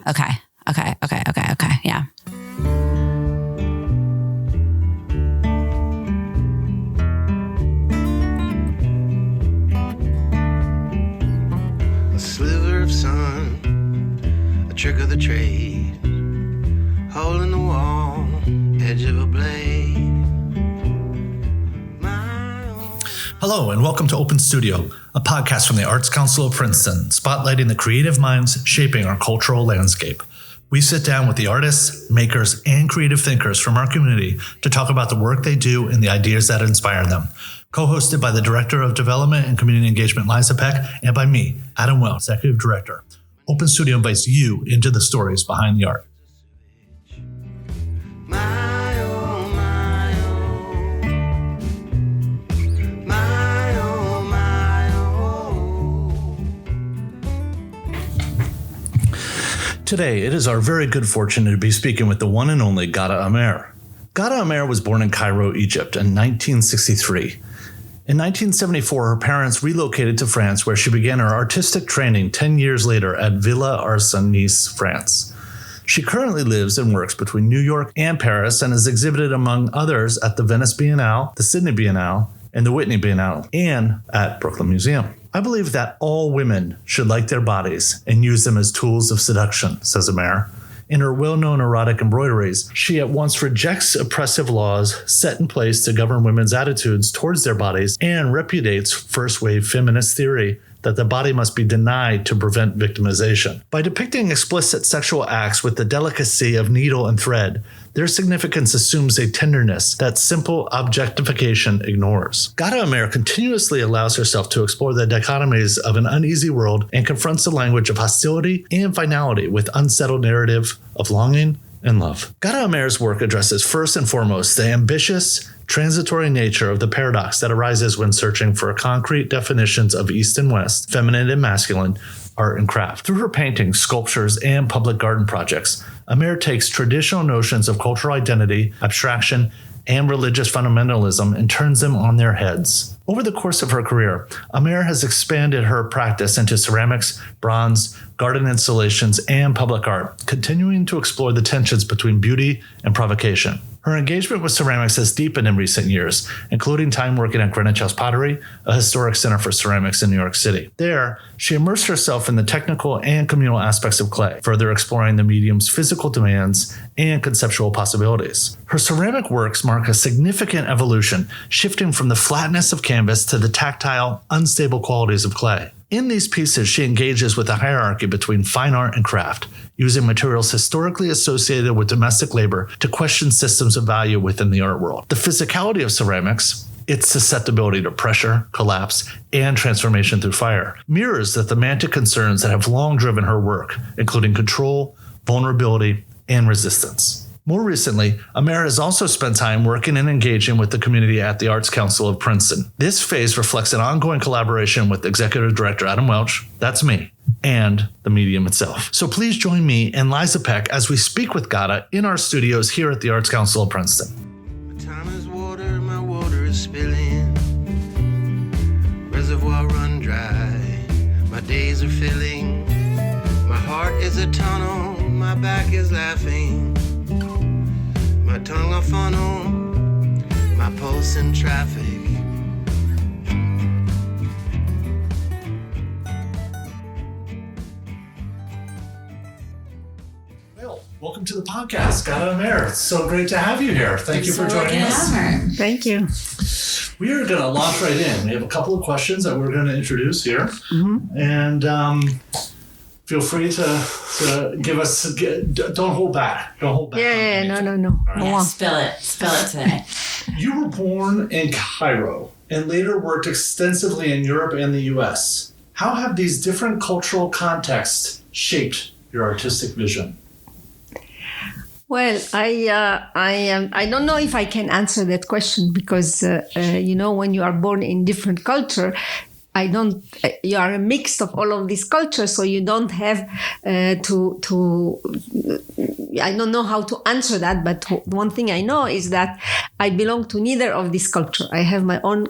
Okay. Yeah. A sliver of sun, a trick of the trade, hole in the wall, edge of a blade. Hello, and welcome to Open Studio, a podcast from the Arts Council of Princeton, spotlighting the creative minds shaping our cultural landscape. We sit down with the artists, makers, and creative thinkers from our community to talk about the work they do and the ideas that inspire them. Co-hosted by the Director of Development and Community Engagement, Liza Peck, and by me, Adam Welch, Executive Director. Open Studio invites you into the stories behind the art. Today, it is our very good fortune to be speaking with the one and only Ghada Amer. Ghada Amer was born in Cairo, Egypt in 1963. In 1974, her parents relocated to France, where she began her artistic training 10 years later at Villa Arson, Nice, France. She currently lives and works between New York and Paris and has exhibited, among others, at the Venice Biennale, the Sydney Biennale, and the Whitney Biennial, and at Brooklyn Museum. I believe that all women should like their bodies and use them as tools of seduction, says Amer. In her well-known erotic embroideries, she at once rejects oppressive laws set in place to govern women's attitudes towards their bodies and repudiates first-wave feminist theory that the body must be denied to prevent victimization. By depicting explicit sexual acts with the delicacy of needle and thread, their significance assumes a tenderness that simple objectification ignores. Ghada Amer continuously allows herself to explore the dichotomies of an uneasy world and confronts the language of hostility and finality with unsettled narrative of longing and love. Ghada Amer's work addresses first and foremost the ambitious, transitory nature of the paradox that arises when searching for concrete definitions of East and West, feminine and masculine, art and craft. Through her paintings, sculptures, and public garden projects, Amer takes traditional notions of cultural identity, abstraction, and religious fundamentalism and turns them on their heads. Over the course of her career, Amer has expanded her practice into ceramics, bronze, garden installations, and public art, continuing to explore the tensions between beauty and provocation. Her engagement with ceramics has deepened in recent years, including time working at Greenwich House Pottery, a historic center for ceramics in New York City. There, she immersed herself in the technical and communal aspects of clay, further exploring the medium's physical demands and conceptual possibilities. Her ceramic works mark a significant evolution, shifting from the flatness of canvas to the tactile, unstable qualities of clay. In these pieces, she engages with the hierarchy between fine art and craft, using materials historically associated with domestic labor to question systems of value within the art world. The physicality of ceramics, its susceptibility to pressure, collapse, and transformation through fire, mirrors the thematic concerns that have long driven her work, including control, vulnerability, and resistance. More recently, Amer has also spent time working and engaging with the community at the Arts Council of Princeton. This phase reflects an ongoing collaboration with Executive Director Adam Welch, that's me, and the medium itself. So please join me and Liza Peck as we speak with Ghada in our studios here at the Arts Council of Princeton. My time is water, my water is spilling. Reservoir run dry, my days are filling. My heart is a tunnel, my back is laughing. My tongue a funnel, my pulse in traffic. Well, welcome to the podcast, Ghada Amer. It's so great to have you here. Thank you for joining us. Thank you. We are going to launch right in. We have a couple of questions that we're going to introduce here. Mm-hmm. And feel free to give us, don't hold back. Don't hold back. No. Right. Yeah, spill it today. You were born in Cairo and later worked extensively in Europe and the US. How have these different cultural contexts shaped your artistic vision? Well, I don't know if I can answer that question because, when you are born in different culture, you are a mix of all of these cultures, so you don't have to I don't know how to answer that, but one thing I know is that I belong to neither of these culture. I have my own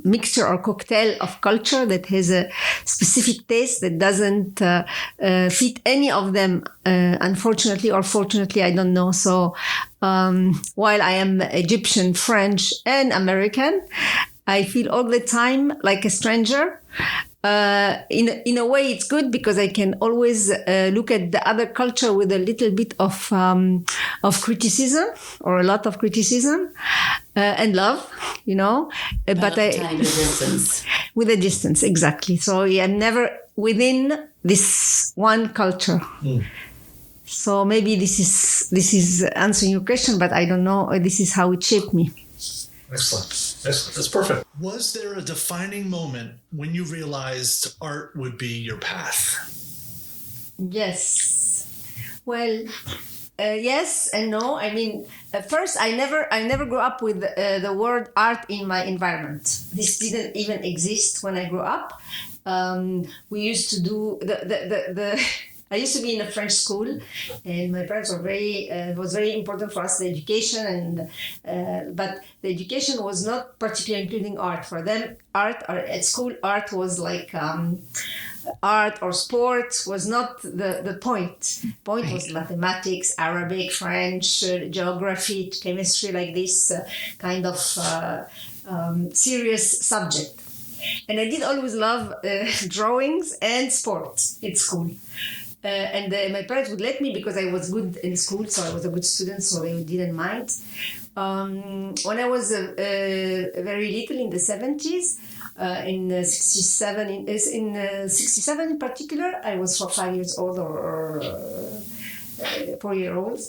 mixture or cocktail of culture that has a specific taste that doesn't fit any of them, unfortunately or fortunately, I don't know. So while I am Egyptian, French, and American, I feel all the time like a stranger. In a way, it's good because I can always look at the other culture with a little bit of criticism, or a lot of criticism, and love, But Time distance. with a distance, exactly. So I'm never within this one culture. So maybe this is answering your question, but I don't know. This is how it shaped me. Excellent. That's perfect. Was there a defining moment when you realized art would be your path? Yes. Well, yes and no. I mean, first, I never grew up with the word art in my environment. This didn't even exist when I grew up. We used to do the I used to be in a French school, and my parents were it was very important for us, the education, but the education was not particularly including art. For them, art, or at school, art was like art or sport was not the point. Point was mathematics, Arabic, French, geography, chemistry, like this kind of serious subject. And I did always love drawings and sports at school. And my parents would let me because I was good in school, so I was a good student, so they didn't mind. When I was very little in the 70s, in 67, in 67 in particular, I was 5 years old or 4-year-old.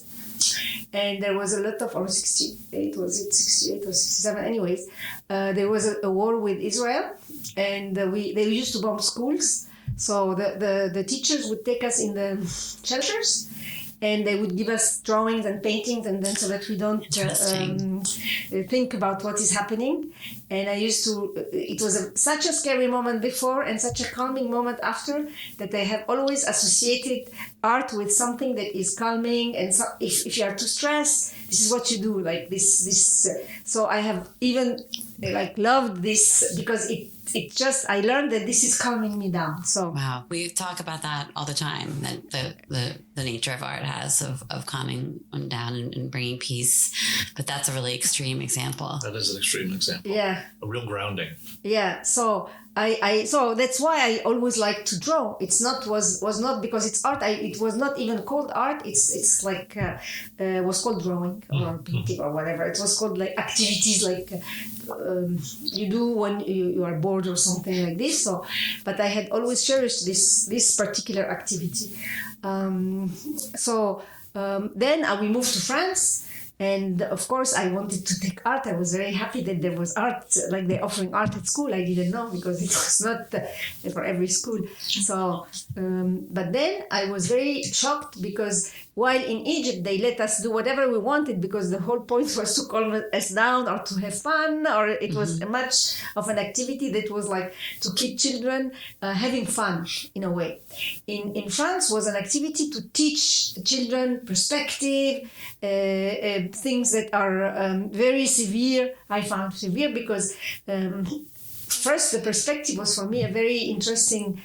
And there was a lot of, or 68, was it 68 or 67? Anyways, there was a war with Israel, and they used to bomb schools. So the teachers would take us in the shelters, and they would give us drawings and paintings, and then so that we don't think about what is happening. And I used to, it was such a scary moment before and such a calming moment after, that I have always associated art with something that is calming. And so if you are too stressed, this is what you do, like this. So I have even loved this because it just, I learned that this is calming me down. So wow, we talk about that all the time, that the nature of art has of calming one down and bringing peace. But that's a really extreme example. That is an extreme example. Yeah, a real grounding. Yeah, so so that's why I always like to draw. It's not was not because it's art. It was not even called art. It's like was called drawing or painting or whatever. It was called like activities like you do when you are bored or something like this. So, but I had always cherished this particular activity. Then we moved to France. And of course, I wanted to take art. I was very happy that there was art, like they're offering art at school. I didn't know because it was not for every school. So, but then I was very shocked because while in Egypt, they let us do whatever we wanted because the whole point was to calm us down or to have fun, or it was much of an activity that was like to keep children having fun in a way. In France was an activity to teach children perspective, things that are very severe. I found severe because first the perspective was for me a very interesting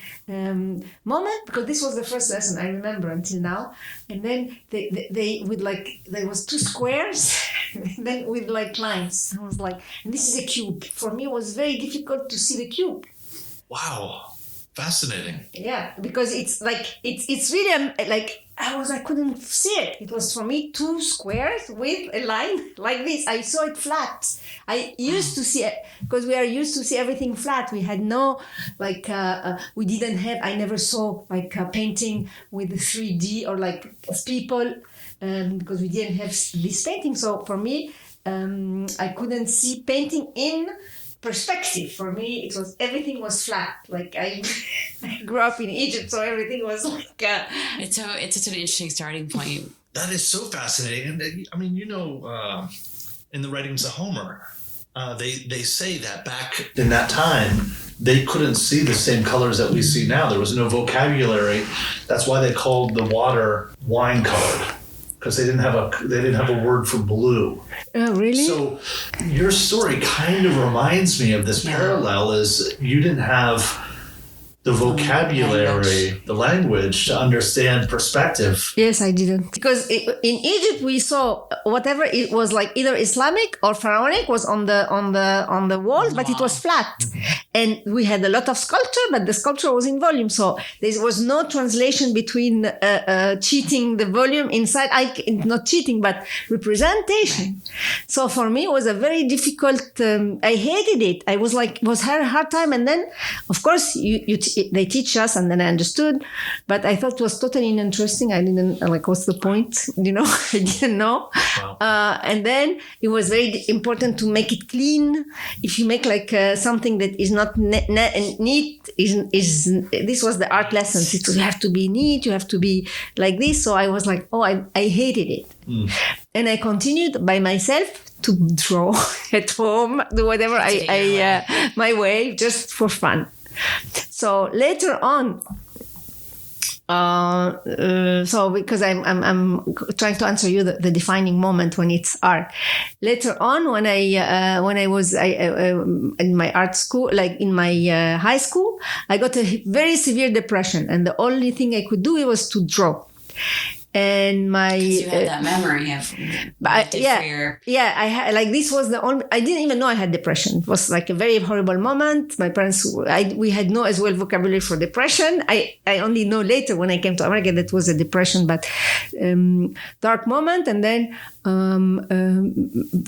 moment because this was the first lesson I remember until now. And then they would there was 2 squares then with like lines. I was like, and this is a cube. For me it was very difficult to see the cube. Wow. Fascinating. Yeah, because it's like it's really I couldn't see it. It was for me 2 squares with a line like this. I saw it flat. I used to see it because we are used to see everything flat. We had no we didn't have. I never saw like a painting with 3D or like people because we didn't have this painting. So for me, I couldn't see painting in perspective. For me, it was everything was flat. Like I grew up in Egypt, so everything was like. It's such an interesting starting point. That is so fascinating, and I mean, in the writings of Homer, they say that back in that time, they couldn't see the same colors that we see now. There was no vocabulary. That's why they called the water wine colored, because they didn't have a word for blue. Oh, really? So your story kind of reminds me of this parallel. Is you didn't have the vocabulary, the language to understand perspective. Yes, I didn't. Because in Egypt we saw whatever it was, like either Islamic or Pharaonic, was on the walls, but it was flat. And we had a lot of sculpture, but the sculpture was in volume. So there was no translation between cheating the volume inside, not cheating, but representation. So for me, it was a very difficult, I hated it. I was like, it was a hard time. And then, of course, they teach us, and then I understood, but I thought it was totally uninteresting. I didn't, like, what's the point? You know, I didn't know. Wow. And then it was very important to make it clean. If you make like something that is not neat, this was the art lessons. You have to be neat, you have to be like this. So I was like, I hated it. And I continued by myself to draw at home, do whatever my way, just for fun. So later on, so because I'm trying to answer you the defining moment when it's art. Later on, when I was in my art school, like in my high school, I got a very severe depression, and the only thing I could do was to draw. And you had that memory of I had, like, this was the only, I didn't even know I had depression. It was like a very horrible moment. My parents, we had no as well vocabulary for depression. I only know later when I came to America that was a depression, but dark moment. And then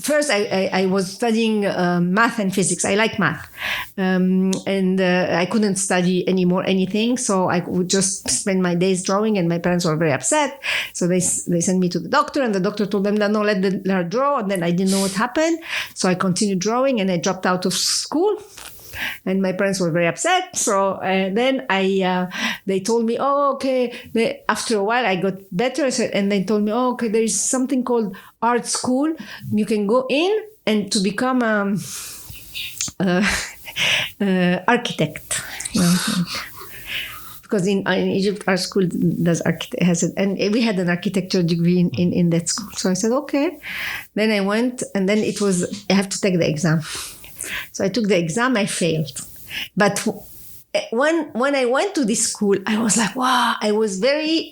first I was studying math and physics. I like math, and I couldn't study anymore anything, so I would just spend my days drawing, and my parents were very upset. So they sent me to the doctor, and the doctor told them that no, let her draw. And then I didn't know what happened, so I continued drawing, and I dropped out of school. And my parents were very upset. So then they told me, okay. After a while, I got better. And they told me, okay, there is something called art school. You can go in and to become architect. Because in Egypt, our school and we had an architecture degree in that school. So I said, okay. Then I went, and then I have to take the exam. So I took the exam, I failed. But when I went to this school, I was like, wow, I was very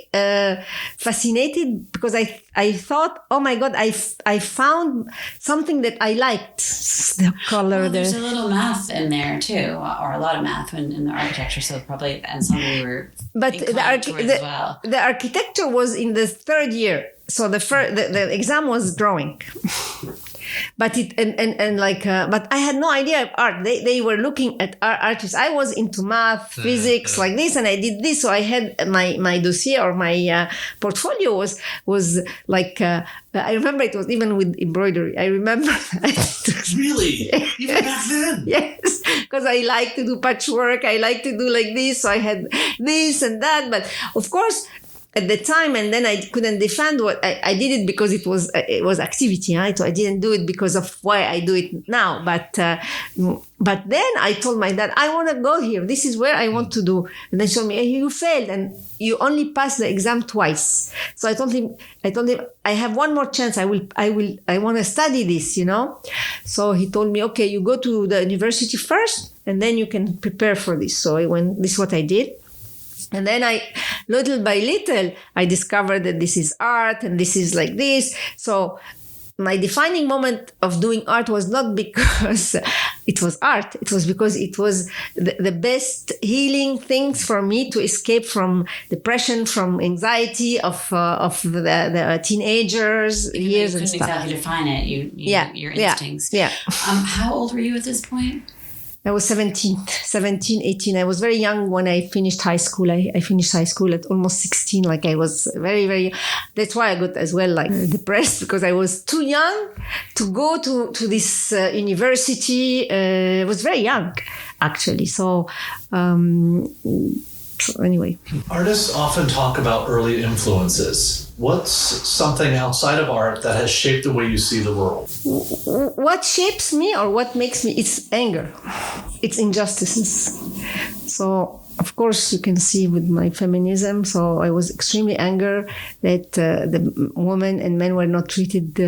fascinated, because I thought, oh my God, I found something that I liked. The color. Well, there's a little math in there too, or a lot of math in the architecture. So probably, and some we were. But the architecture was in the third year. So the exam was drawing. But but I had no idea of art. They were looking at artists. I was into math, physics, like this, and I did this. So I had my dossier or my portfolio was like, I remember it was even with embroidery. I remember that. Really? Even back then? Yes, because I like to do patchwork. I like to do like this. So I had this and that. But of course, at the time, and then I couldn't defend what I did it because it was activity, right? So I didn't do it because of why I do it now. But then I told my dad, I want to go here. This is where I want to do. And they told me, hey, you failed and you only passed the exam twice. So I told him, I have one more chance. I want to study this, you know? So he told me, okay, you go to the university first and then you can prepare for this. So I went, this is what I did. And then little by little, I discovered that this is art and this is like this. So my defining moment of doing art was not because it was art. It was because it was the best healing things for me to escape from depression, from anxiety of the teenagers years and stuff. You couldn't exactly define it. Your instincts. Yeah. How old were you at this point? I was 17, 18. I was very young when I finished high school. I finished high school at almost 16. Like I was very, very, that's why I got as well like depressed, because I was too young to go to this university. I was very young, actually. So anyway. Artists often talk about early influences. What's something outside of art that has shaped the way you see the world? What shapes me or what makes me? It's anger. it's injustices. So of course you can see with my feminism. So I was extremely angry that the women and men were not treated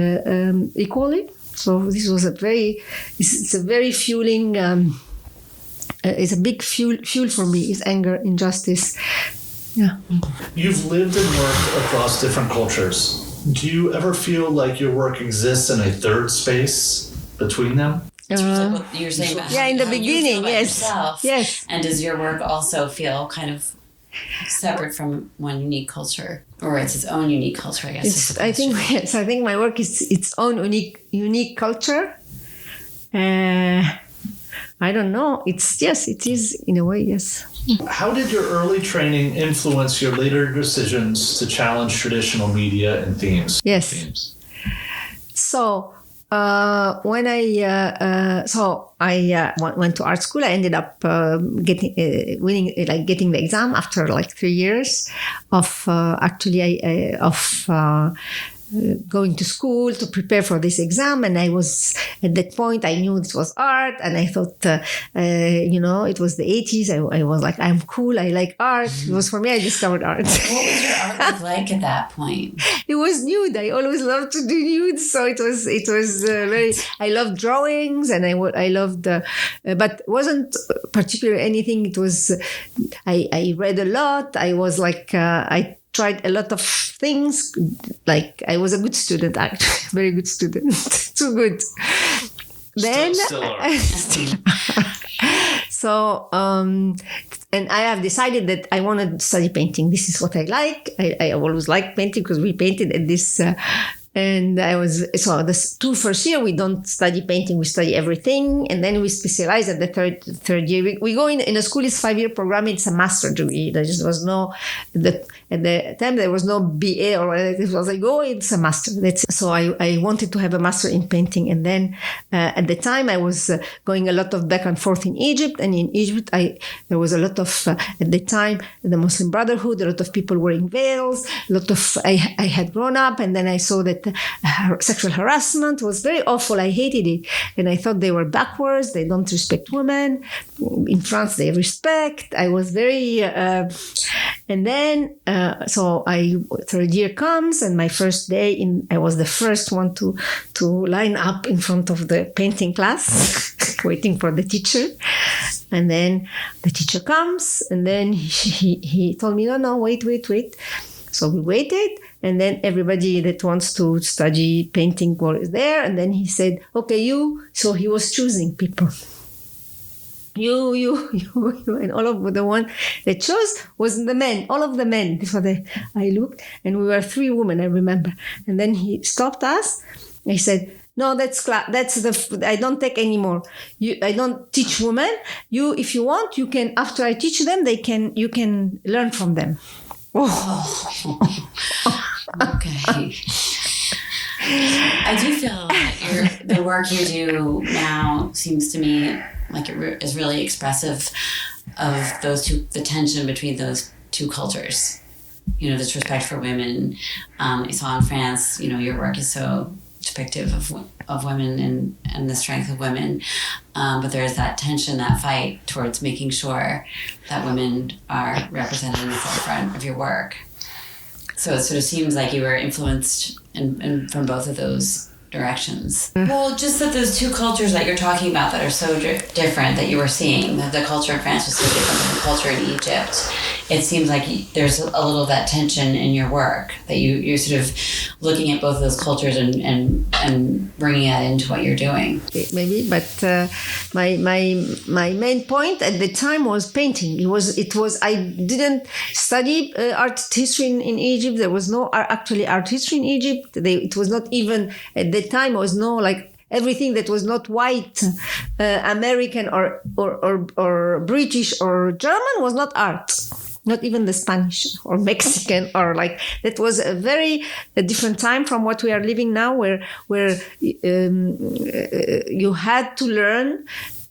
equally. So this was it's a very fueling. It's a big fuel for me. Is anger, injustice. Yeah. You've lived and worked across different cultures. Do you ever feel like your work exists in a third space between them? Like what you're saying about in the how you beginning, feel about yes. yourself. Yes. And does your work also feel kind of separate from one unique culture, or it's its own unique culture? I guess. I think my work is its own unique culture. I don't know. It is in a way, yes. How did your early training influence your later decisions to challenge traditional media and themes? Yes. So when I went to art school, I ended up getting the exam after like 3 years of going to school to prepare for this exam. And I was, at that point, I knew it was art, and I thought, it was the 80s. I was like, I'm cool. I like art. It was for me, I discovered art. What was your artwork like at that point? It was nude. I always loved to do nudes. So it was very, I loved drawings, and I loved, but wasn't particularly anything. It was, I read a lot. I was like, I tried a lot of things. Like I was a good student, actually, very good student, too good. Then, still are. So, and I have decided that I want to study painting. This is what I like. I always liked painting because we painted at this. And the first year we don't study painting, we study everything, and then we specialize at the third year. We go in a school. It's 5-year program. It's a master degree. There just was no at the time there was no BA or whatever. It was like, it's a master. So I wanted to have a master in painting, and then at the time I was going a lot of back and forth in Egypt, and in Egypt there was a lot of at the time the Muslim Brotherhood, a lot of people wearing veils, a lot of I had grown up, and then I saw that sexual harassment was very awful. I hated it. And I thought they were backwards. They don't respect women. In France, they respect. I was very... and then, third year comes, and my first day, I was the first one to line up in front of the painting class, waiting for the teacher. And then the teacher comes, and then he told me, no, wait. So we waited, and then everybody that wants to study painting was there. And then he said, okay, you. So he was choosing people. You. And all of the one that chose was the men, all of the men. This is what I looked, and we were 3 women, I remember. And then he stopped us. He said, no, I don't take anymore. I don't teach women. If you want, you can, after I teach them, you can learn from them. Oh. Okay. I do feel that the work you do now seems to me like it is really expressive of the tension between those two cultures. This respect for women. I saw in France, your work is so depictive of women and the strength of women. But there is that tension, that fight towards making sure that women are represented in the forefront of your work. So it sort of seems like you were influenced from both of those directions. Well, just that those two cultures that you're talking about that are so different that you were seeing, that the culture in France was so different than the culture in Egypt, it seems like there's a little of that tension in your work, that you're sort of looking at both of those cultures and bringing that into what you're doing. Maybe, but my main point at the time was painting. It was I didn't study art history in Egypt. There was no actually art history in Egypt. It was not even at the time. There was no like everything that was not white, American or British or German was not art. Not even the Spanish or Mexican or like that was a very different time from what we are living now, where you had to learn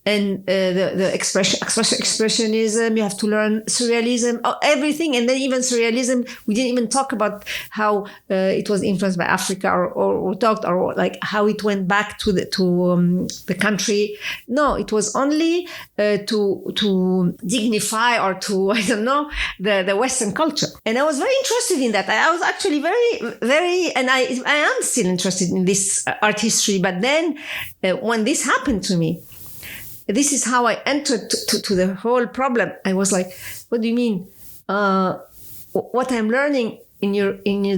and the expressionism. You have to learn surrealism, everything, and then even surrealism. We didn't even talk about how it was influenced by Africa, or talked, or like how it went back to the country. No, it was only to dignify or to, I don't know, the Western culture. And I was very interested in that. I was actually very, and I am still interested in this art history. But then when this happened to me, this is how I entered to the whole problem. I was like, what do you mean? What I'm learning in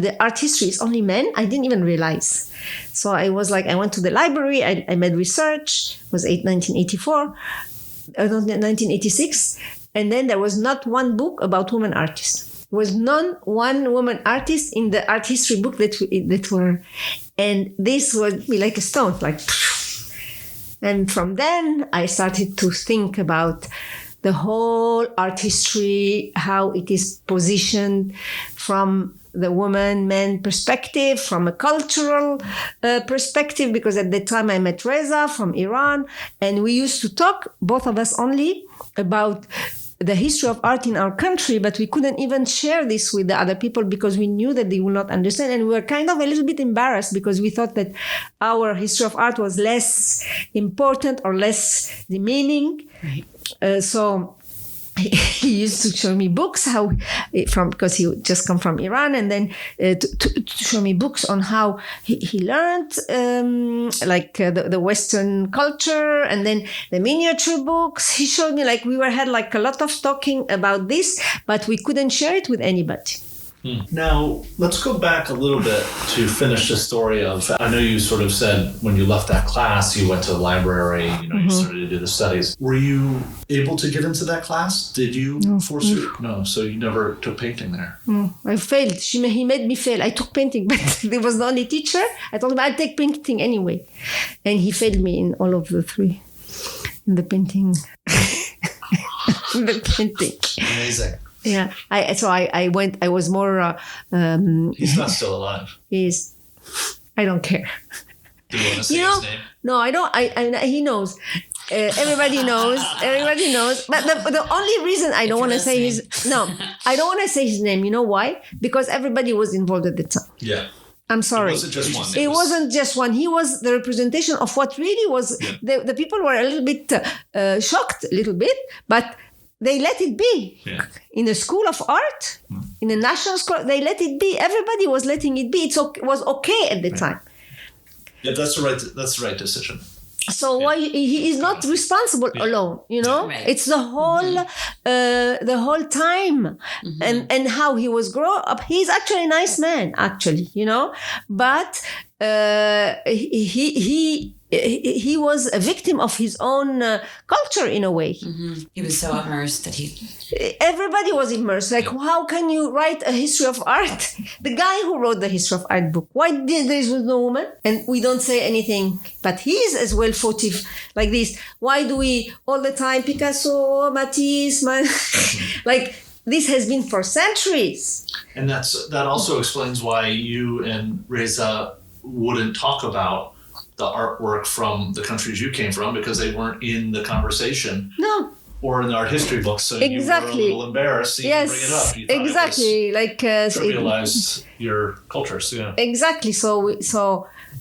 the art history is only men? I didn't even realize. So I was like, I went to the library, I made research. It was 1986. And then there was not one book about women artists. There was one woman artist in the art history book that were, and this would be like a stone, like. And from then I started to think about the whole art history, how it is positioned from the woman-man perspective, from a cultural perspective, because at the time I met Reza from Iran, and we used to talk, both of us only, about the history of art in our country, but we couldn't even share this with the other people because we knew that they will not understand. And we were kind of a little bit embarrassed because we thought that our history of art was less important or less demeaning. Right. So he used to show me books because he would just come from Iran, and then to show me books on how he learned the Western culture, and then the miniature books. He showed me we had a lot of talking about this, but we couldn't share it with anybody. Now, let's go back a little bit to finish the story of, I know you sort of said when you left that class, you went to the library, you started to do the studies. Were you able to get into that class? Did you force you? No, so you never took painting there? No, I failed. He made me fail. I took painting, but he was the only teacher. I told him I'll take painting anyway. And he failed me in all of the three. In the painting. Amazing. Yeah, I went. I was more. He's not still alive. He is. I don't care. Do you want to say his name? No, I don't. He knows. Everybody knows. Everybody knows. But the only reason I don't want to say I don't want to say his name. You know why? Because everybody was involved at the time. Yeah. I'm sorry. It wasn't just one. It wasn't just one. He was the representation of what really was. Yeah. The people were a little bit shocked, a little bit, but. They let it be. Yeah. In a school of art, in a national school, they let it be. Everybody was letting it be. It was okay at the time. Yeah, that's the right decision. So why he is not responsible alone? Right. It's the whole time, and how he was grown up. He's actually a nice man, but he was a victim of his own culture in a way. He was so immersed that everybody was immersed. How can you write a history of art? The guy who wrote the history of art book, why did there was no woman? And we don't say anything, but he is as well fautive like this. Why do we all the time Picasso, Matisse, this has been for centuries. And that also explains why you and Reza wouldn't talk about the artwork from the countries you came from because they weren't in the conversation. No. Or in the art history books, so you were a little embarrassed to even bring it up. You exactly. trivialize your cultures. Yeah. Exactly. So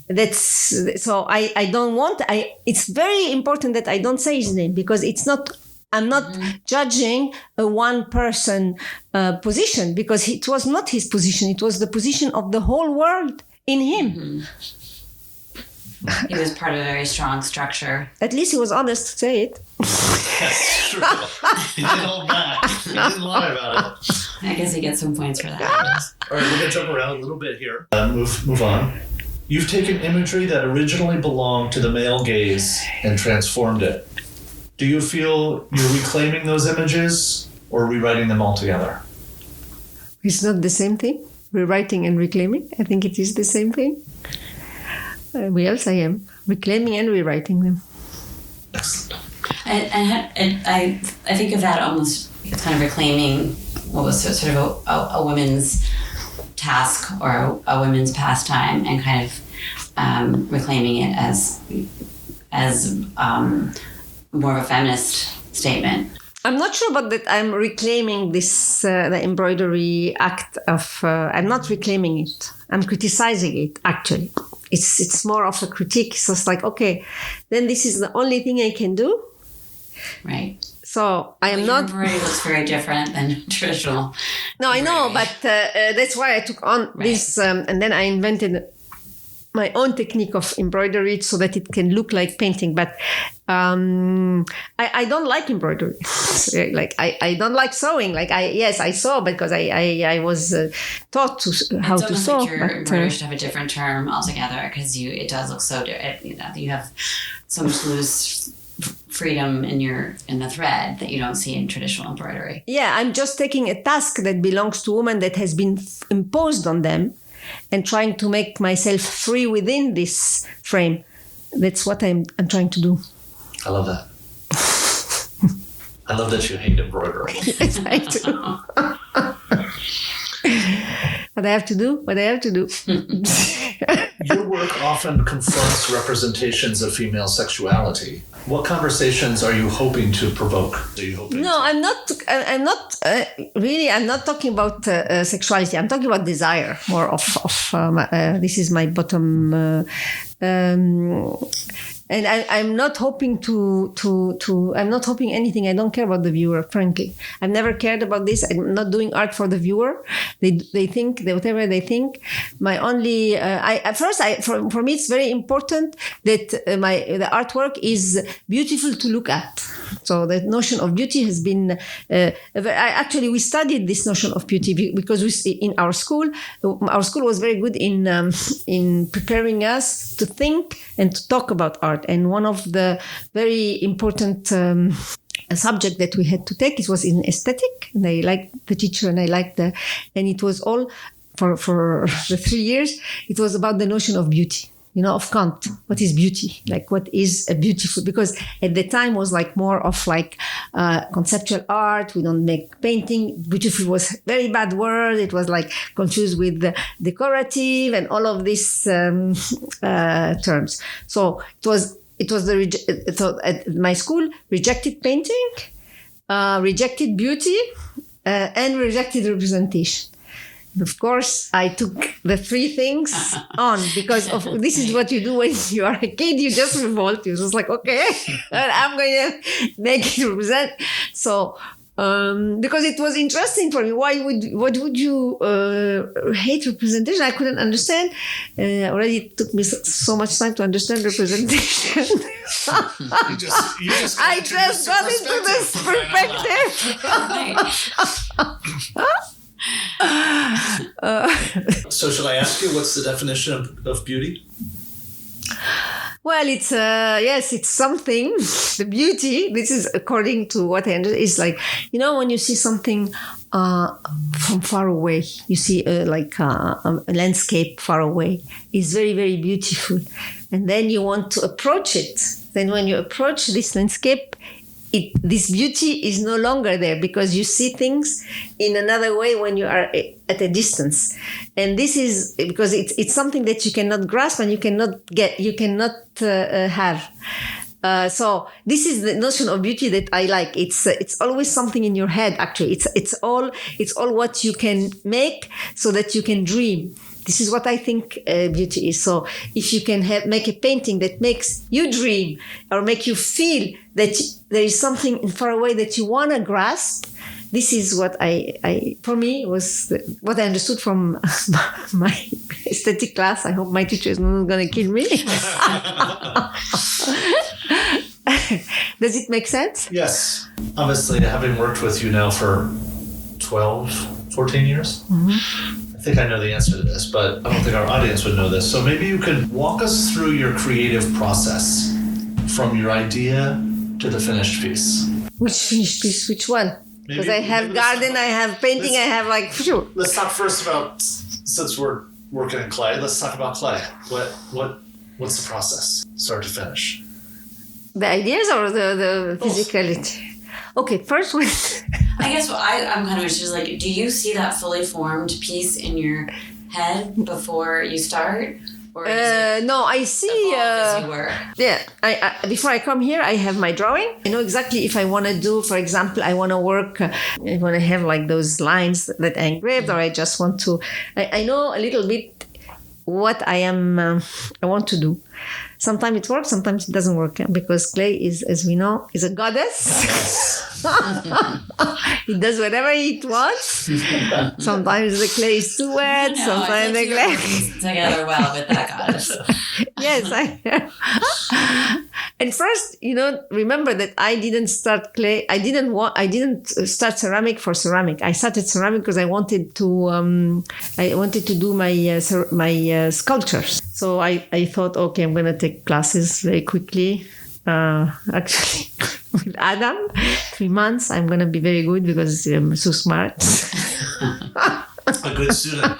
I don't want. It's very important that I don't say his name because it's not. I'm not judging a one person position because it was not his position. It was the position of the whole world in him. He was part of a very strong structure. At least he was honest to say it. That's true. He didn't hold back. He didn't lie about it. I guess he gets some points for that. All right, we're going to jump around a little bit here. Move on. You've taken imagery that originally belonged to the male gaze and transformed it. Do you feel you're reclaiming those images or rewriting them altogether? It's not the same thing. Rewriting and reclaiming. I think it is the same thing. Yes, I am reclaiming and rewriting them. Excellent. And I think of that almost kind of reclaiming what was sort of a women's task or a women's pastime, and kind of reclaiming it as more of a feminist statement. I'm not sure about that. I'm reclaiming this, the embroidery act of, I'm not reclaiming it. I'm criticizing it, actually. It's more of a critique. So it's like, okay, then this is the only thing I can do. Right. So I am not. Embroidery looks very different than traditional. No, I know, but that's why I took on this, and then I invented my own technique of embroidery so that it can look like painting. But I don't like embroidery. Like I don't like sewing. Like I sew because I was taught to how to sew. Your embroidery should have a different term altogether because it does look so different. You have so much loose freedom in the thread that you don't see in traditional embroidery. Yeah, I'm just taking a task that belongs to women that has been imposed on them and trying to make myself free within this frame. That's what I'm trying to do. I love that. I love that you hate embroidery. Yes, I do. What I have to do. Your work often confronts representations of female sexuality. What conversations are you hoping to provoke? No, I'm not really. I'm not talking about sexuality. I'm talking about desire. More of this is my bottom. And I'm not hoping I'm not hoping anything. I don't care about the viewer, frankly. I've never cared about this. I'm not doing art for the viewer. They think whatever they think. My only, for me, it's very important that the artwork is beautiful to look at. So the notion of beauty has been, actually we studied this notion of beauty because in our school was very good in preparing us to think and to talk about art. And one of the very important subject that we had to take, it was in aesthetic. And I liked the teacher and and it was all for the 3 years, it was about the notion of beauty. Of Kant, what is beauty? Like, what is a beautiful? Because at the time was like more of like conceptual art. We don't make painting. Beautiful was a very bad word. It was like confused with the decorative and all of these terms. So it was at my school rejected painting, rejected beauty, and rejected representation. Of course, I took the three things on because this is what you do when you are a kid. You just revolt. You're just like, okay, I'm going to make it represent. So, because it was interesting for me. What would you hate representation? I couldn't understand. Already it took me so much time to understand representation. you just I just got into this perspective. So should I ask you, what's the definition of beauty? Well, it's it's something. The beauty, this is according to what I understand, is like, when you see something from far away, you see a landscape far away, it's very, very beautiful. And then you want to approach it. Then when you approach this landscape, this beauty is no longer there because you see things in another way when you are at a distance. And this is because it's something that you cannot grasp and you cannot have. So this is the notion of beauty that I like. It's always something in your head. Actually, it's all what you can make so that you can dream. This is what I think beauty is. So if you can make a painting that makes you dream or make you feel that there is something far away that you want to grasp, this is what for me was what I understood from my aesthetic class. I hope my teacher is not going to kill me. Does it make sense? Yes. Obviously, having worked with you now for 14 years, I think I know the answer to this, but I don't think our audience would know this. So maybe you could walk us through your creative process from your idea to the finished piece. Which finished piece? Which one? Because I have garden, I have painting, I have sure. Let's talk first about, since we're working in clay, let's talk about clay. What's the process, start to finish? The ideas or the physicality? Okay, first one. I guess I'm kind of interested, like, do you see that fully formed piece in your head before you start? Or is it No, I see. evolved as you were? Yeah, I before I come here, I have my drawing. I know exactly if I want to do, for example, I want to work, I want to have like those lines that I engraved, or I just want to. I know a little bit what I want to do. Sometimes it works, sometimes it doesn't work, because clay is, as we know, is a goddess. It does whatever it wants. Sometimes the clay is too wet. No, sometimes the clay. Together well with that goddess. Yes, and first, remember that I didn't start clay. I didn't start ceramic for ceramic. I started ceramic because I wanted to do my sculptures. So I thought, okay, I'm gonna take classes very quickly. Actually, with Adam, 3 months. I'm gonna be very good because I'm so smart. A good student.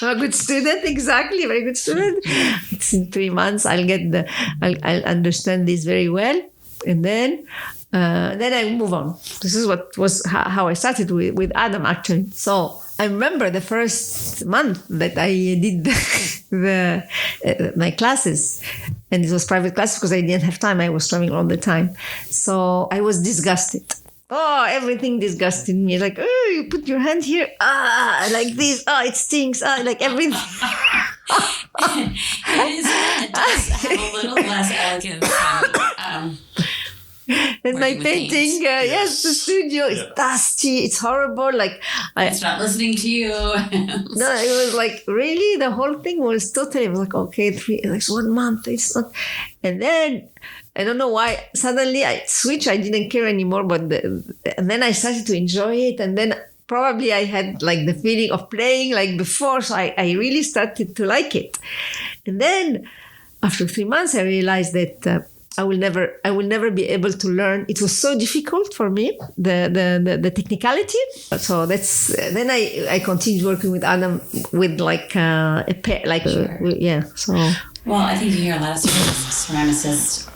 A good student, exactly, very good student. It's in 3 months. I'll understand this very well, and then I move on. This is how I started with Adam, actually. So I remember the first month that I did my classes, and it was private classes because I didn't have time. I was traveling all the time, so I was disgusted. Oh, everything disgusted me. Like, oh, you put your hand here. Like this. Oh, it stinks. Like everything. It does have a little less elegance than, and my with painting, paint. yes, the studio is dusty. It's horrible. Like, it's not listening to you. No, it was like, really, the whole thing was totally, it was like, okay, like 1 month, it's not. And then, I don't know why, suddenly I switched, I didn't care anymore, and then I started to enjoy it, and then probably I had like the feeling of playing like before, so I really started to like it. And then, after 3 months, I realized that I will never be able to learn. It was so difficult for me, the technicality. So then I continued working with Adam with like a pair, like Sure. yeah. So Well, I think you hear a lot of ceramicists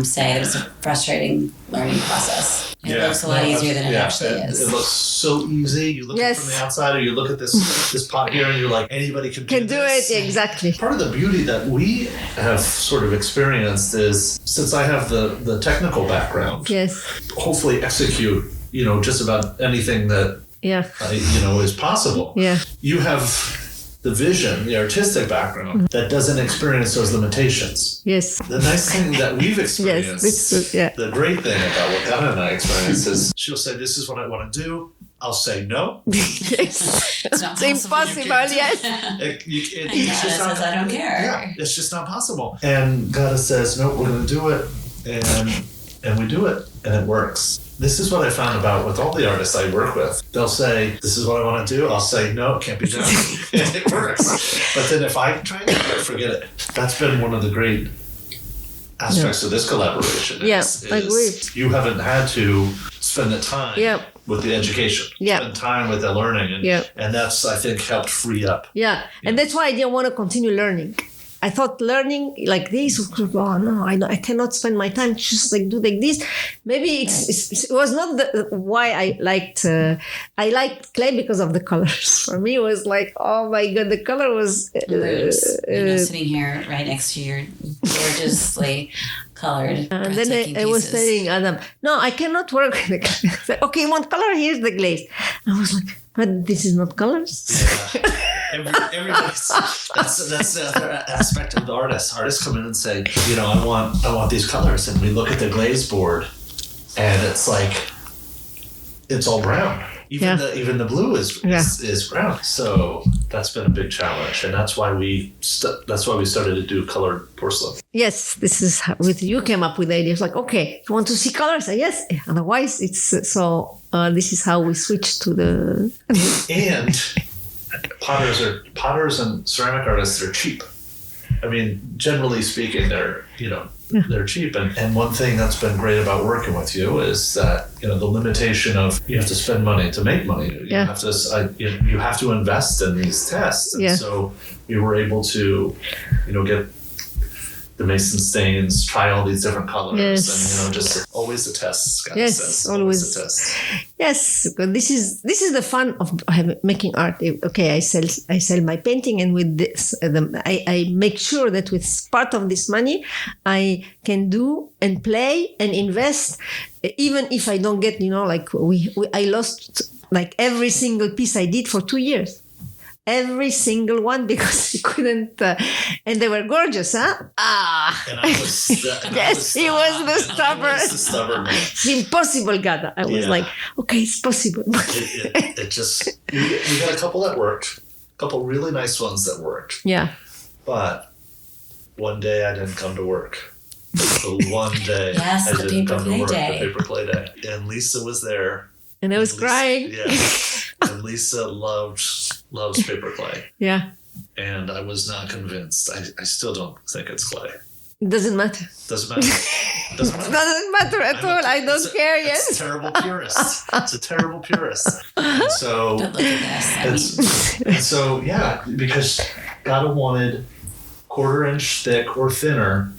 say that it's a frustrating learning process. It looks a lot easier than it actually is. It looks so easy. You look at it from the outside, or you look at this pot here, and you're like, anybody can do this. it, exactly. Part of the beauty that we have sort of experienced is, since I have the technical background, Yes. hopefully execute, just about anything that, Yeah. is possible. Yeah. You have the vision, the artistic background that doesn't experience those limitations. Yes. The nice thing that we've experienced, the great thing about what Ghada and I experience is she'll say, this is what I want to do. I'll say no. Yes. It's not It's impossible, yes. It's just not, says, I don't care. Yeah, it's just not possible. And Ghada says, no, we're going to do it. And we do it. And it works. This is what I found about with all the artists I work with. They'll say, this is what I want to do. I'll say, no, it can't be done. And it works. But then if I try to do it, forget it. That's been one of the great aspects of this collaboration. I agree. You haven't had to spend the time with the education. Spend time with the learning. And that's, I think, helped free up. Yeah. And that's why I didn't want to continue learning. I thought learning like this, oh no, I cannot spend my time just like do like this. Maybe it was not why I liked clay because of the colors. For me, it was like, oh my God, the color was... sitting here right next to your gorgeously colored. And then I was telling Adam, no, I cannot work with the glaze. Okay, you want color? Here's the glaze. I was like, but this is not colors. Yeah. Everybody's that's the other aspect of the artist. Artists come in and say, I want these colors, and we look at the glaze board, and it's like it's all brown. Even the blue is brown. So that's been a big challenge, and that's why we started to do colored porcelain. Yes, this is how you came up with the idea. It's like, okay, you want to see colors? Yes. Otherwise, it's so. This is how we switched to the. And potters and ceramic artists are cheap. I mean, generally speaking, they're cheap. And one thing that's been great about working with you is that the limitation of you have to spend money to make money. You have to invest in these tests. And so we were able to get the mason stains, try all these different colors, Yes. and just always a test. Scott Yes, says. always. A test. Yes, because this is the fun of making art. Okay, I sell my painting, and with this, I make sure that with part of this money, I can do and play and invest, even if I don't get, I lost like every single piece I did for 2 years. Every single one, because he couldn't, and they were gorgeous, huh? And I was, Yes, he was the stubborn. It's impossible, Ghada. I was like, okay, it's possible. It just, we got a couple that worked, a couple really nice ones that worked. Yeah. But one day I didn't come to work. The one day Yes, I the didn't paper come to clay work, day. the paper clay day. And Lisa was there. And I was crying. Yeah. And Lisa loves paper clay. Yeah. And I was not convinced. I still don't think it's clay. It doesn't matter. Doesn't matter. Doesn't It matter. doesn't matter at all. I don't care yet. It's a terrible purist. It's a terrible purist. And so, But look at this. and so, yeah, because Ghada wanted 1/4 inch thick or thinner,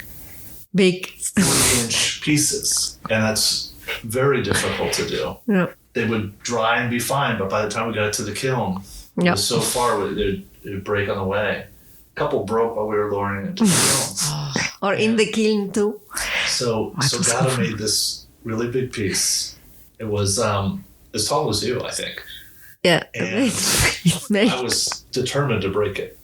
Big. 40-inch pieces. And that's very difficult to do. Yeah. They would dry and be fine, but by the time we got it to the kiln, it Yep. was so far, it would break on the way. A couple broke while we were lowering it to the kiln. Or in the kiln too. So Ghada made this really big piece. It was as tall as you, I think. Yeah. And I was determined to break it.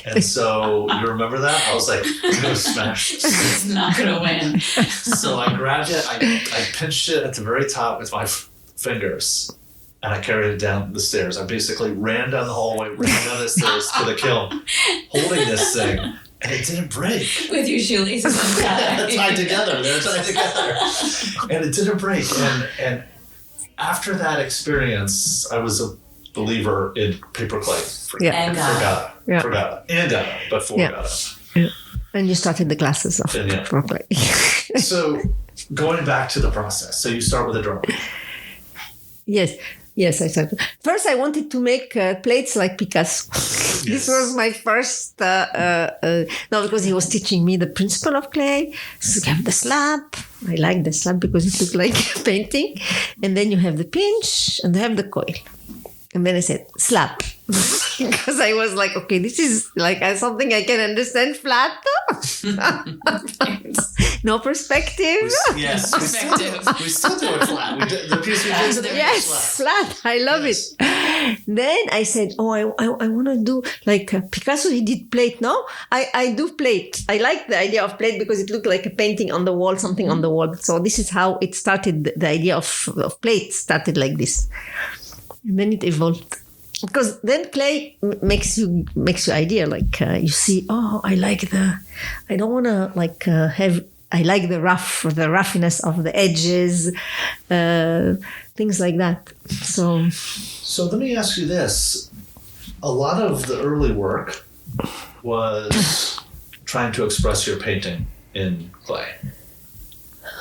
And so, you remember that? I was like, I'm going to smash this. It's not going to win. So I grabbed it, I pinched it at the very top with my fingers, and I carried it down the stairs. I basically ran down the hallway, ran down the stairs to the kiln, holding this thing, and it didn't break. With your shoelaces untied. Tied together. They're tied together. And it didn't break. And after that experience, I was a believer in paper clay for Ghada. Yeah. For Ghada. And Ghada, but for Ghada. Yeah. And you started the classes of clay. So going back to the process. So you start with a drawing. Yes, I started. First, I wanted to make plates like Picasso. This was my first, because he was teaching me the principle of clay. So you have the slab. I like the slab because it looked like a painting. And then you have the pinch and you have the coil. And then I said, slap. Because I was like, okay, this is like something I can understand flat. No perspective. Yes, we still do it flat. The piece we did today Yes, flat. I love it. Then I said, I want to do like Picasso, he did plate, no? I do plate. I like the idea of plate because it looked like a painting on the wall, something on the wall. So this is how it started. The idea of plate started like this. And then it evolved. Because then clay makes you idea, like you see, I don't want to I like the roughness of the edges, things like that. So let me ask you this. A lot of the early work was trying to express your painting in clay.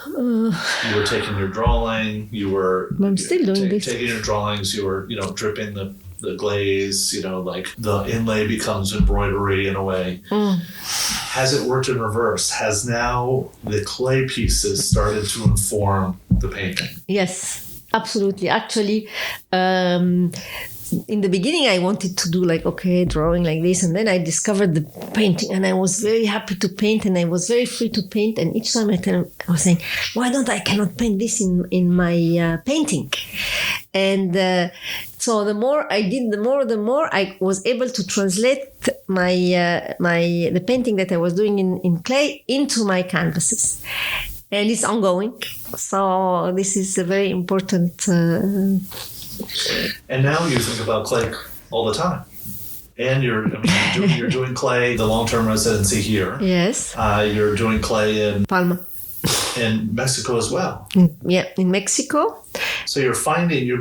You were taking your drawing, I'm still doing this. Taking your drawings, you were, dripping the glaze, like the inlay becomes embroidery in a way. Has it worked in reverse? Has now the clay pieces started to inform the painting? Yes, absolutely. Actually, in the beginning, I wanted to do drawing like this. And then I discovered the painting and I was very happy to paint and I was very free to paint. And each time I was saying, why cannot paint this in my painting? And so the more I did, the more I was able to translate the painting that I was doing in clay into my canvases. And it's ongoing. So this is a very important... And now you think about clay all the time. And you're doing clay, the long-term residency here. Yes. You're doing clay in Palma. In Mexico as well. Yeah, in Mexico. So you're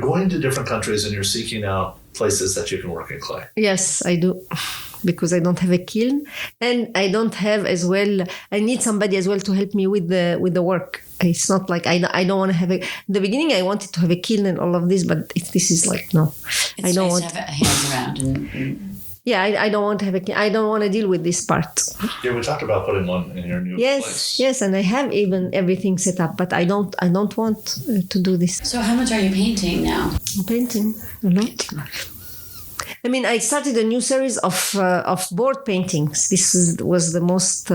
going to different countries and you're seeking out places that you can work in clay. Yes, I do. Because I don't have a kiln and I don't have as well, I need somebody as well to help me with the work. It's not like I don't want to have in the beginning I wanted to have a kiln and all of this, but this is like, no. It's I don't nice want to have hands around and Yeah, I don't want to have I don't want to deal with this part. Yeah, we talked about putting one in your new place. Yes, and I have even everything set up, but I don't want to do this. So how much are you painting now? I'm painting a lot. I mean, I started a new series of board paintings. This was the most.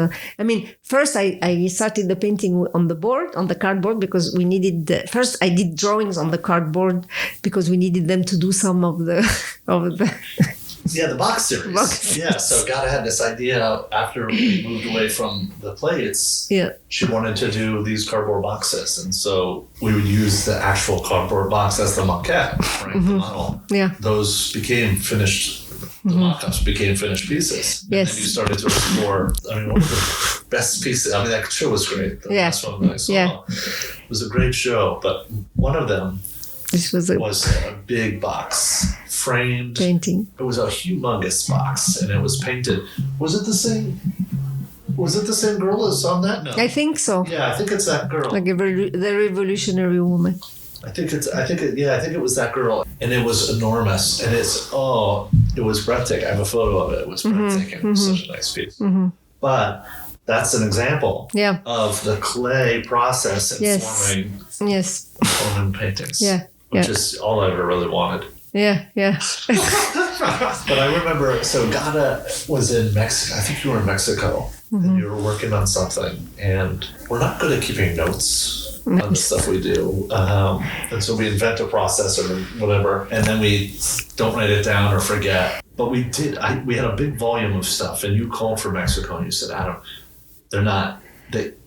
First I started the painting on the board, on the cardboard, because we needed. First, I did drawings on the cardboard because we needed them to do some of the Yeah, the box series. Yeah, so Ghada had this idea after we moved away from the plates. Yeah. She wanted to do these cardboard boxes, and so we would use the actual cardboard box as the maquette, right? The model. Yeah. Those became finished. The mock-ups became finished pieces. And Yes. then you started to explore. I mean, one of the best pieces. I mean, that show was great. The last one that I saw was a great show, but one of them was a big box. Framed painting. It was a humongous box, and it was painted. Was it the same? Was it the same girl as on that? No, I think so. Yeah, I think it's that girl. Like the revolutionary woman. I think it was that girl, and it was enormous, and it was breathtaking. I have a photo of it. It was breathtaking. It was such a nice piece. But that's an example of the clay process in forming paintings. Which is all I ever really wanted. Yeah. But I remember, so Ghada was in Mexico. I think you were in Mexico, and you were working on something. And we're not good at keeping notes on the stuff we do. And so we invent a process or whatever, and then we don't write it down or forget. But we did. We had a big volume of stuff, and you called for Mexico, and you said, Adam,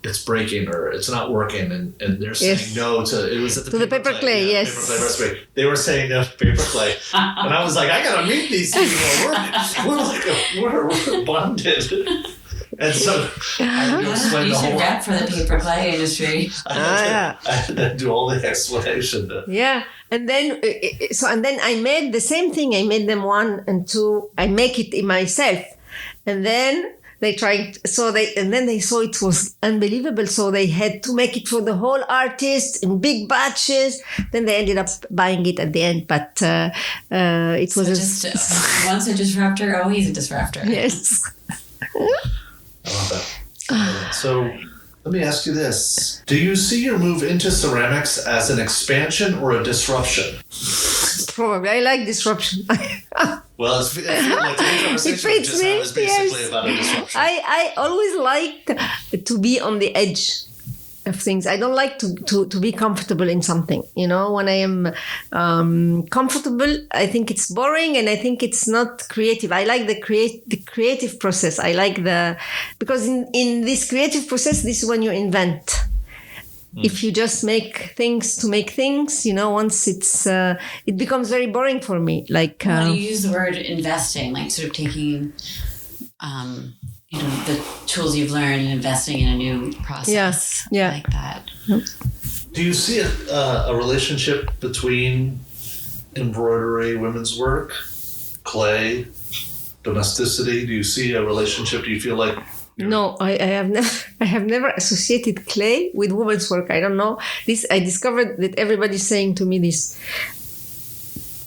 it's breaking or it's not working, and they're saying no to it was at the paper clay. Yes, paper clay recipe. They were saying no to paper clay, and I was like, I gotta meet these people. We're bonded. And so I had to explain you the should whole. rep for the paper clay industry. I had to do all the explanation. And then I made the same thing. I made them 1 and 2. I make it in myself, and then. They saw it was unbelievable. So they had to make it for the whole artist in big batches. Then they ended up buying it at the end. But it was once a disruptor, always a disruptor. Yes. I love that. So let me ask you this: do you see your move into ceramics as an expansion or a disruption? Probably. I like disruption. Well, it's like the conversation we just had was basically about a disruption. I always like to be on the edge of things. I don't like to be comfortable in something. You know, when I am comfortable, I think it's boring and I think it's not creative. I like the creative process. I like because in this creative process, this is when you invent. If you just make things, you know, once it becomes very boring for me. Like when you use the word investing, like sort of taking, the tools you've learned and investing in a new process, like that. Do you see a relationship between embroidery, women's work, clay, domesticity? Do you see a relationship? Do you feel like? No, I have never associated clay with women's work. I don't know. I discovered that everybody's saying to me this.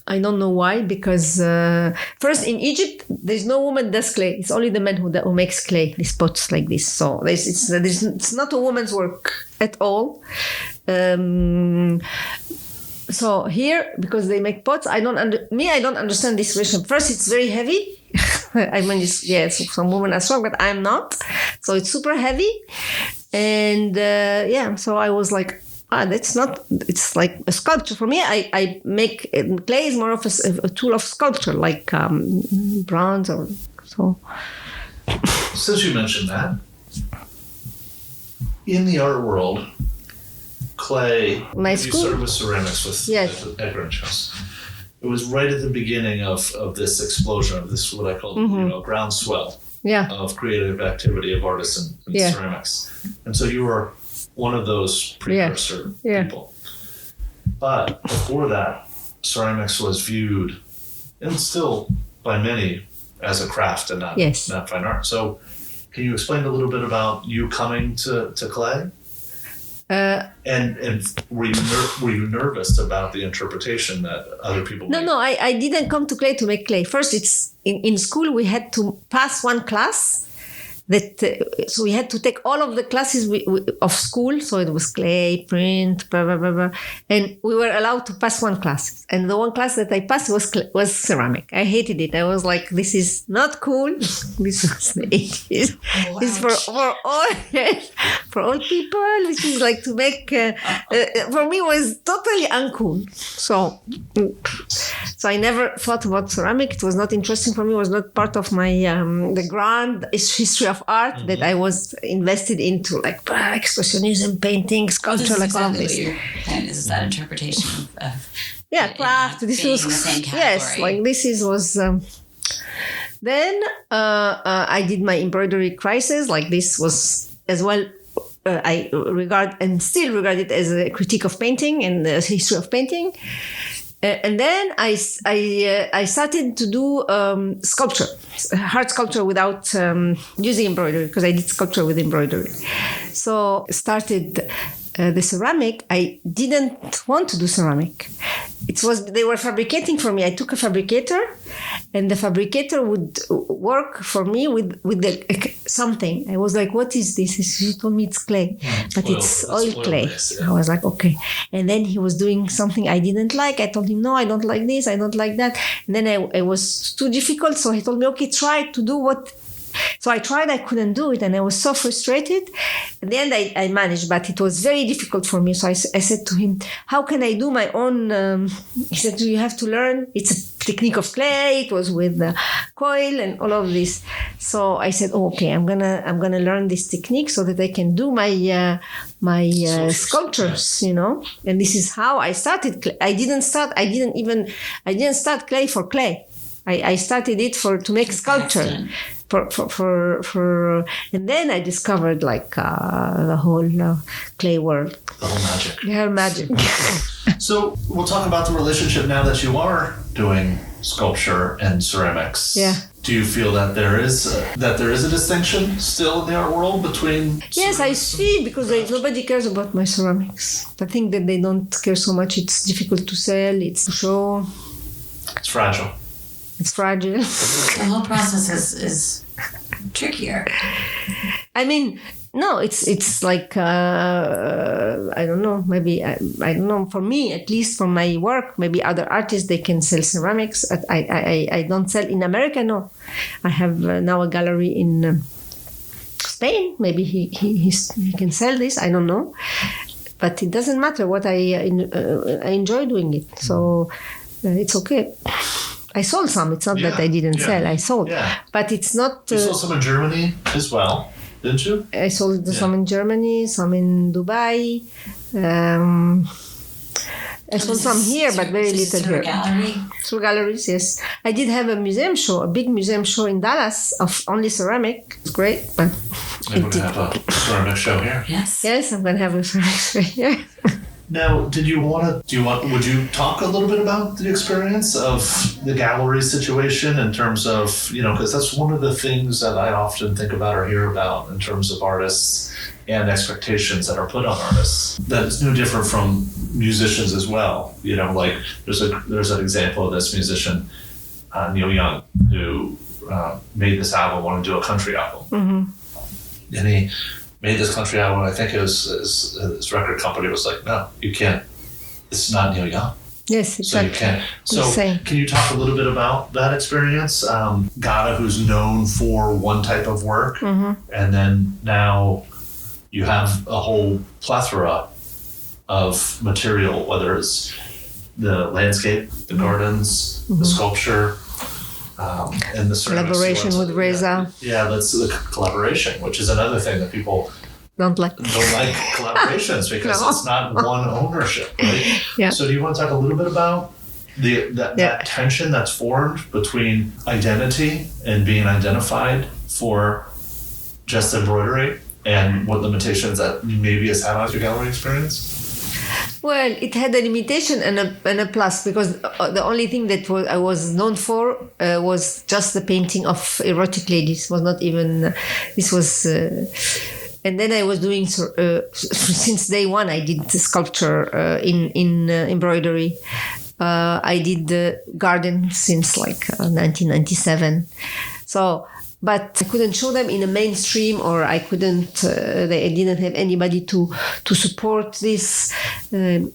I don't know why, because first in Egypt, there's no woman does clay. It's only the men who makes clay, these pots like this. So it's not a woman's work at all. So here, because they make pots, I don't understand this relation. First, it's very heavy. I mean, some women are strong, but I'm not. So it's super heavy. And so I was like, that's not, it's like a sculpture. For me, I make, clay is more of a tool of sculpture, like bronze or so. Since you mentioned that, in the art world, clay, you started with ceramics with Edgar and Chess. It was right at the beginning of this explosion, of this, what I call, groundswell of creative activity of artists in ceramics. And so you were one of those precursor people. But before that, ceramics was viewed, and still by many, as a craft and not fine art. So can you explain a little bit about you coming to clay? And were you nervous about the interpretation that other people made? No, I didn't come to clay to make clay. First, it's in school we had to pass one class. So we had to take all of the classes of school. So it was clay, print, blah, blah, blah, blah. And we were allowed to pass one class. And the one class that I passed was ceramic. I hated it. I was like, this is not cool. This was the 80s. Wow. It's for all people. This is like to make, for me, it was totally uncool. So I never thought about ceramic. It was not interesting for me. It was not part of my, the grand history of art that I was invested into, like expressionism, painting, sculpture, like all of this. This is that interpretation of craft. This was in the same category. yes, like was. Then I did my embroidery crisis. Like this was as well. I regard and still regard it as a critique of painting and the history of painting. And then I started to do sculpture, hard sculpture without using embroidery, because I did sculpture with embroidery. So started the ceramic. I didn't want to do ceramic. They were fabricating for me. I took a fabricator, and the fabricator would work for me with something. I was like, what is this? He told me it's clay, but it's oil clay. I was like, okay. And then he was doing something I didn't like. I told him, no, I don't like this. I don't like that. And then I was too difficult. So he told me, okay, try to do what. So I tried, I couldn't do it, and I was so frustrated. In the end, I managed, but it was very difficult for me. So I said to him, how can I do my own? He said, you have to learn. It's a technique of clay. It was with coil and all of this. So I said, okay, I'm gonna learn this technique so that I can do my sculptures, And this is how I started. I didn't start clay for clay. I started it to make sculpture. And then I discovered the whole clay world. The whole magic. Yeah, magic. So we'll talk about the relationship now that you are doing sculpture and ceramics. Yeah. Do you feel that there is a distinction still in the art world between? Yes, I see, because nobody cares about my ceramics. I think that they don't care so much. It's difficult to sell. It's to show. It's fragile. It's fragile. The whole process is trickier. I mean, no, it's like, I don't know, maybe, I don't know, for me, at least for my work, maybe other artists, they can sell ceramics. I don't sell in America, no. I have now a gallery in Spain. Maybe he can sell this, I don't know. But it doesn't matter what I enjoy doing it. So it's okay. I sold some. It's not that I didn't sell. I sold. Yeah. But it's not... You sold some in Germany as well, didn't you? I sold some in Germany, some in Dubai. I sold some here, but very little here. Gallery? Through galleries, yes. I did have a museum show, a big museum show in Dallas of only ceramic. It's great. But maybe we're going to have a ceramic show here. Yes. Yes, I'm going to have a ceramic show here. Now, would you talk a little bit about the experience of the gallery situation in terms of, because that's one of the things that I often think about or hear about in terms of artists and expectations that are put on artists. That is no different from musicians as well. Like there's an example of this musician, Neil Young, who made this album, wanted to do a country album. Mm-hmm. And he made this country album, and I think his record company was like, no, you can't. It's not Neil Young. Yes, exactly. So you can't. So can you talk a little bit about that experience? Ghada, who's known for one type of work, mm-hmm. and then now you have a whole plethora of material, whether it's the landscape, the gardens, mm-hmm. the sculpture, and the collaboration with Reza. Yeah, that's the collaboration, which is another thing that people don't like collaborations because it's not one ownership, right? Yeah. So do you want to talk a little bit about that tension that's formed between identity and being identified for just embroidery and what limitations that maybe has had on your gallery experience? Well, it had a limitation and a plus, because the only thing that I was known for was just the painting of erotic ladies. Was not even this was And then I was doing, since day one, I did sculpture in embroidery. I did the garden since like 1997. So, but I couldn't show them in a mainstream, or I couldn't, they didn't have anybody to support this, even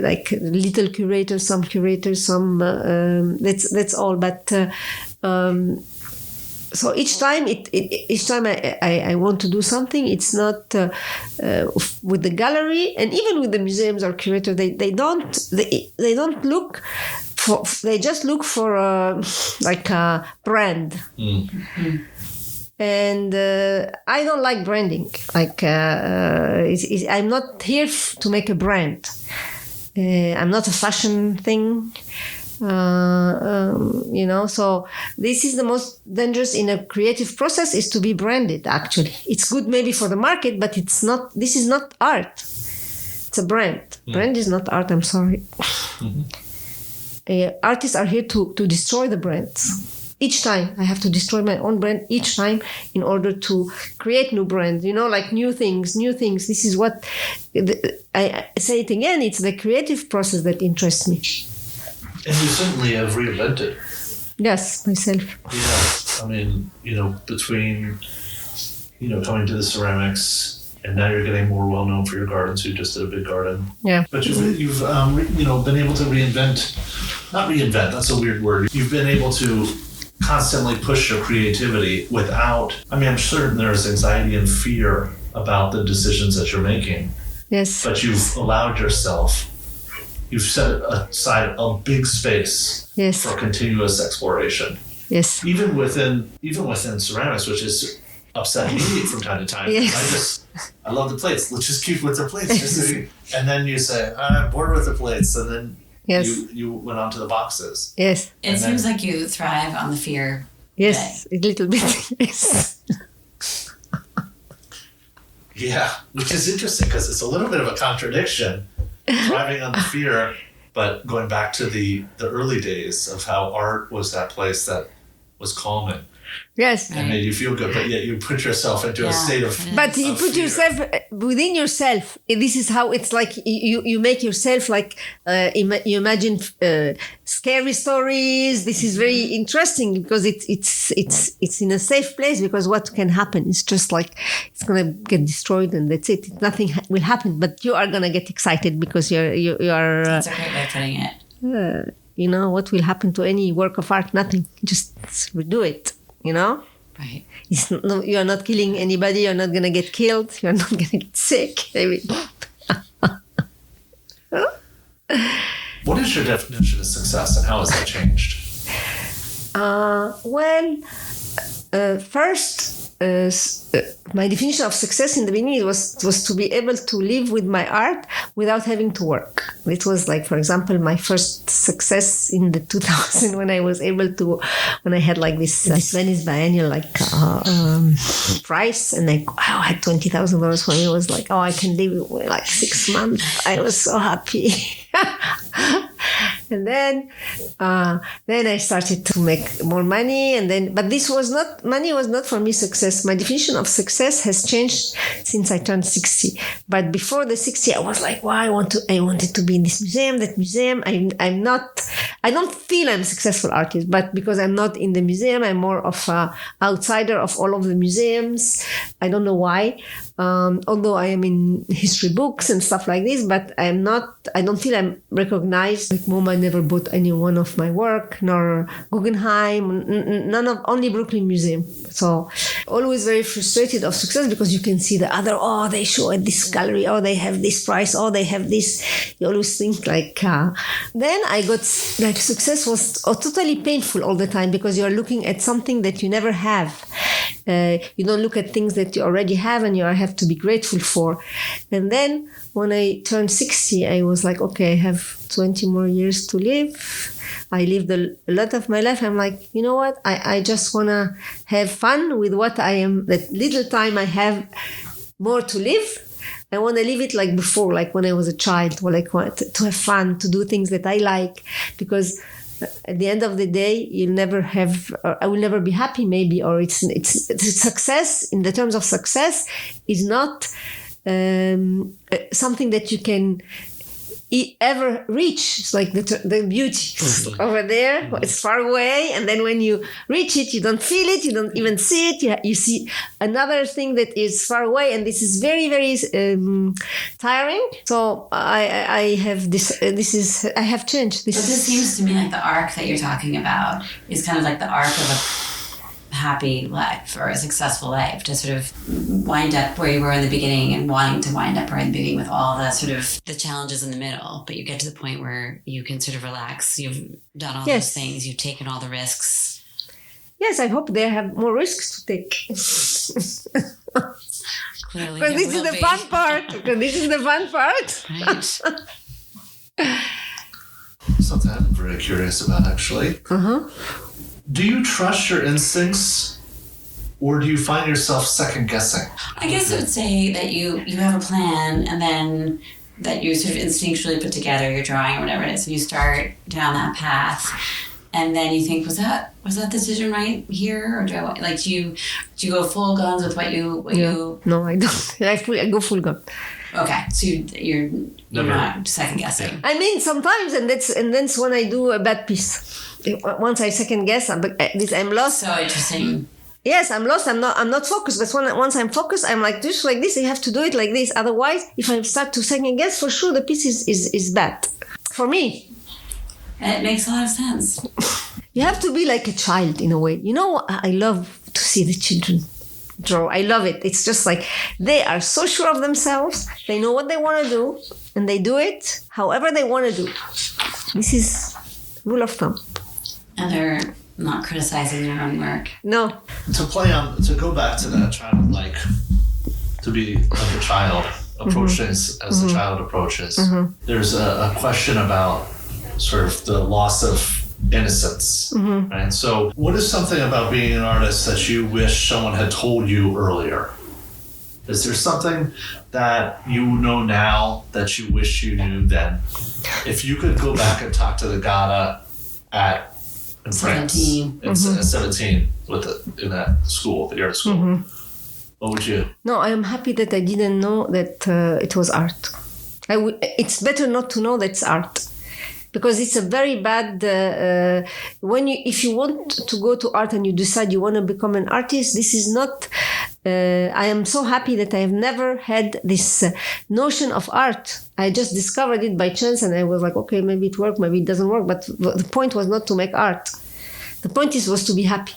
like little curators, some, that's all. But, so each time I want to do something, it's not with the gallery, and even with the museums or curators, they don't look for, they just look for like a brand. Mm-hmm. And I don't like branding. Like I'm not here to make a brand. I'm not a fashion thing. So this is the most dangerous in a creative process, is to be branded. Actually, it's good maybe for the market, but it's not. This is not art. It's a brand. Mm. Brand is not art. I'm sorry. Mm-hmm. Artists are here to destroy the brands. Each time I have to destroy my own brand each time in order to create new brands. Like new things. This is what I say it again. It's the creative process that interests me. And you certainly have reinvented. Yes, myself. Yeah, I mean, between, coming to the ceramics, and now you're getting more well known for your gardens. You just did a big garden. Yeah. But you've been able to not reinvent. That's a weird word. You've been able to constantly push your creativity without. I mean, I'm certain there's anxiety and fear about the decisions that you're making. Yes. But you've allowed yourself. You've set aside a big space for continuous exploration. Yes. Even within ceramics, which is upsetting me from time to time. Yes. I love the plates. Let's just keep with the plates. And then you say, I'm bored with the plates. And then you went on to the boxes. Yes. It seems like you thrive on the fear. Yes, a little bit. Yes. Yeah, which is interesting because it's a little bit of a contradiction. Thriving on the fear, but going back to the early days of how art was that place that was calming. Yes. And made you feel good, but yet you put yourself into a state of But you put fear. yourself within yourself. This is how it's like you make yourself like, you imagine scary stories. This is very interesting because it's in a safe place, because what can happen is just like it's going to get destroyed and that's it. Nothing will happen, but you are going to get excited because you are. That's a great way of putting it. What will happen to any work of art? Nothing. Just do it. Right. You are not killing anybody. You're not going to get killed. You're not going to get sick. What is your definition of success and how has that changed? First, my definition of success in the beginning was to be able to live with my art without having to work. It was like, for example, my first success in the 2000 when I was able to, when I had like this Venice Biennale price, and I had $20,000 for me. It was like, I can live like 6 months. I was so happy. And then I started to make more money, but money was not for me success. My definition of success has changed since I turned 60. But before the 60, I was like, I wanted to be in this museum, that museum. I don't feel I'm a successful artist, but because I'm not in the museum, I'm more of an outsider of all of the museums. I don't know why. Although I am in history books and stuff like this, but I don't feel I'm recognized. Like MoMA never bought any one of my work, nor Guggenheim, only Brooklyn Museum. So always very frustrated of success, because you can see the other, they show at this gallery, they have this price, they have this. You always think like, then I got like success was totally painful all the time, because you're looking at something that you never have. You don't look at things that you already have and you have to be grateful for. And then when I turned 60, I was like, okay, I have 20 more years to live. I lived a lot of my life. I'm like, you know what? I just want to have fun with what I am. That little time I have more to live, I want to live it like before, like when I was a child, or like to have fun, to do things that I like. Because at the end of the day, you'll never have, or I will never be happy maybe, or it's success, in the terms of success, is not something that you can ever reach. It's like the beauty over there, it's far away, and then when you reach it, you don't feel it, you don't even see it, you see another thing that is far away, and this is very, very tiring. So I have I have changed this. But this seems to me like the arc that you're talking about is kind of like the arc of a happy life or a successful life, to sort of wind up where you were in the beginning and wanting to wind up right in the beginning with all the sort of the challenges in the middle. But you get to the point where you can sort of relax. You've done all those things. You've taken all the risks. Yes, I hope they have more risks to take. Clearly. Because this is the fun part. Right. Something I'm very curious about, actually. Do you trust your instincts, or do you find yourself second guessing? I guess I would say that you have a plan, and then that you sort of instinctually put together your drawing or whatever it is, and you start down that path, and then you think, was that decision right here, or do you go full guns with what you? No, I don't. I go full gun. Okay, so you're not second guessing. I mean, sometimes, and that's when I do a bad piece. Once I second guess, I'm lost. So interesting. Yes, I'm lost. I'm not focused. But once I'm focused, I'm like just like this. I have to do it like this. Otherwise, if I start to second guess, for sure the piece is bad for me. It makes a lot of sense. You have to be like a child in a way. You know, I love to see the children draw. I love it. It's just like they are so sure of themselves. They know what they want to do, and they do it however they want to do. This is rule of thumb. And they're not criticizing their own work. No. To go back to that childlike, to be like a child, approach things as a child approaches. There's a question about sort of the loss of innocence. Right? So what is something about being an artist that you wish someone had told you earlier? Is there something that you know now that you wish you knew then? If you could go back and talk to the Ghada in France, 17 in that school, the art school, what would you? No, I am happy that I didn't know that it was art. It's better not to know that's art, because it's a very bad. If you want to go to art and you decide you want to become an artist, this is not. I am so happy that I have never had this notion of art. I just discovered it by chance, and I was like, okay, maybe it worked, maybe it doesn't work. But the point was not to make art. The point was to be happy.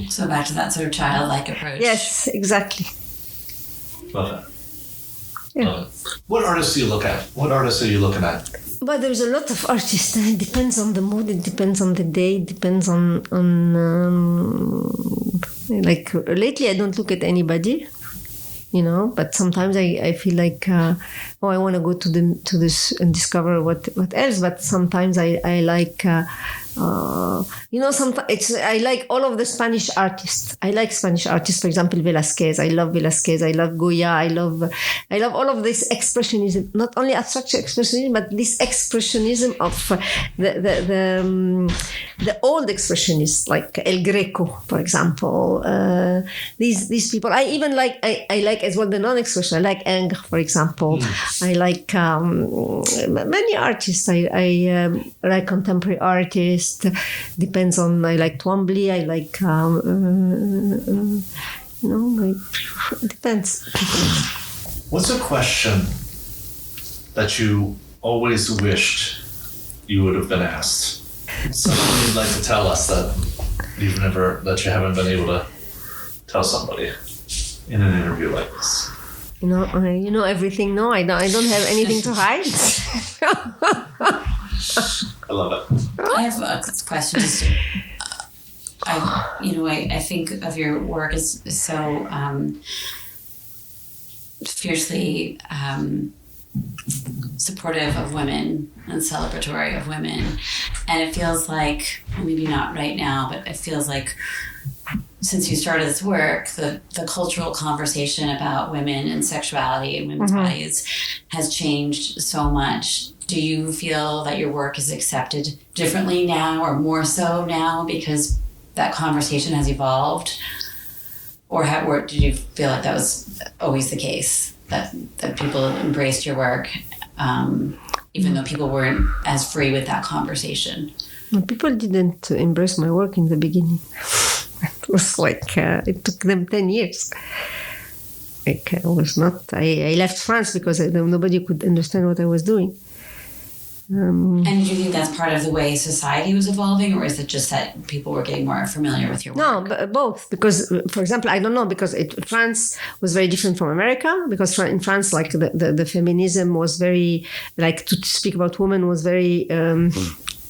So back to that sort of childlike approach. Yes, exactly. Love it. Yeah. What artists do you look at? What artists are you looking at? But there's a lot of artists. It depends on the mood. It depends on the day. It depends on like lately I don't look at anybody, you know. But sometimes I feel like I want to go to this and discover what else. But sometimes I like. Sometimes I like all of the Spanish artists. I like Spanish artists, for example, Velázquez. I love Velázquez. I love Goya. I love all of this expressionism. Not only abstract expressionism, but this expressionism of the old expressionists, like El Greco, for example. These people. I even like. I like as well the non-expression. I like Ingres, for example. I like many artists. I like contemporary artists. Depends on. I like Twombly. I like. Depends. What's a question that you always wished you would have been asked? Something you'd like to tell us that you haven't been able to tell somebody in an interview like this. You know everything. No, I don't have anything to hide. I love it. I have a question. I think of your work as so fiercely supportive of women and celebratory of women, and it feels like, maybe not right now, but it feels like since you started this work, the cultural conversation about women and sexuality and women's bodies has changed so much. Do you feel that your work is accepted differently now or more so now because that conversation has evolved? Or did you feel like that was always the case, that people embraced your work, even though people weren't as free with that conversation? Well, people didn't embrace my work in the beginning. It was like, it took them 10 years. Like, I left France because nobody could understand what I was doing. And do you think that's part of the way society was evolving, or is it just that people were getting more familiar with your work? No, both. Because, for example, I don't know, because France was very different from America. Because in France, like the feminism was very, like to speak about women was very.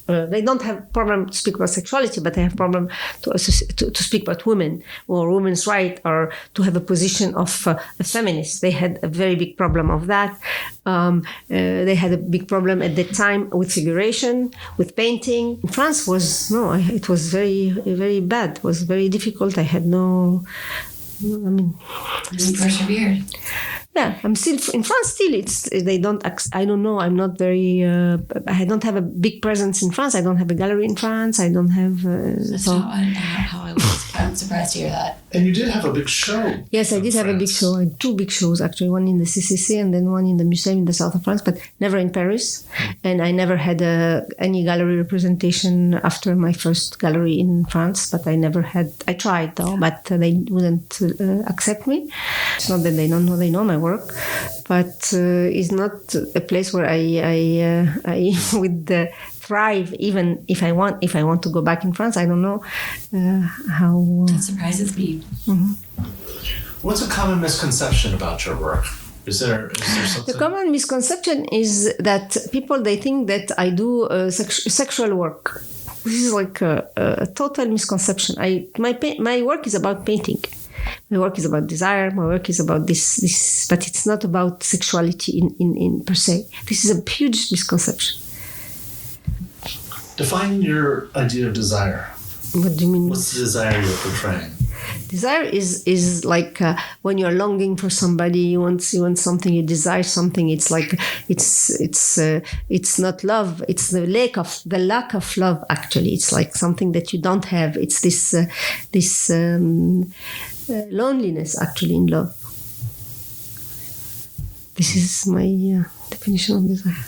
They don't have problem to speak about sexuality, but they have problem to speak about women or women's right, or to have a position of a feminist. They had a very big problem of that. They had a big problem at that time with figuration, with painting. In France it was very, very bad. It was very difficult. I had no. You persevered. Yeah, I'm still in France. Still, they don't. I don't know. I'm not very. I don't have a big presence in France. I don't have a gallery in France. I don't have. That's how I was. I'm surprised to hear that. And you did have a big show. Yes, I did have a big show. I had 2 big shows actually. One in the CCC and then one in the museum in the south of France, but never in Paris. And I never had any gallery representation after my first gallery in France. But I never had. I tried though, but they wouldn't accept me. It's not that they don't know. They know my work, but it's not a place where I would thrive. Even if I want to go back in France, I don't know how. That surprises me. Mm-hmm. What's a common misconception about your work? Is there something? The common misconception is that people, they think that I do sexual work. This is like a total misconception. My work is about painting. My work is about desire. My work is about this, but it's not about sexuality in per se. This is a huge misconception. Define your idea of desire. What do you mean? What's the desire you're portraying? Desire is like when you're longing for somebody, you want something, you desire something. It's like it's not love. It's the lack of love. Actually, it's like something that you don't have. It's this loneliness actually in love. This is my definition of desire.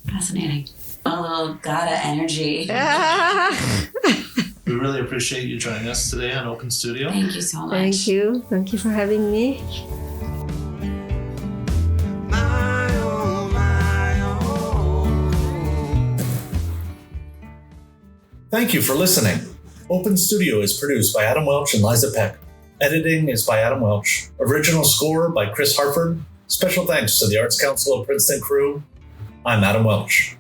Fascinating. A little Ghada energy. We really appreciate you joining us today on Open Studio. Thank you so much. Thank you. Thank you for having me. Thank you for listening. Open Studio is produced by Adam Welch and Liza Peck. Editing is by Adam Welch. Original score by Chris Hartford. Special thanks to the Arts Council of Princeton crew. I'm Adam Welch.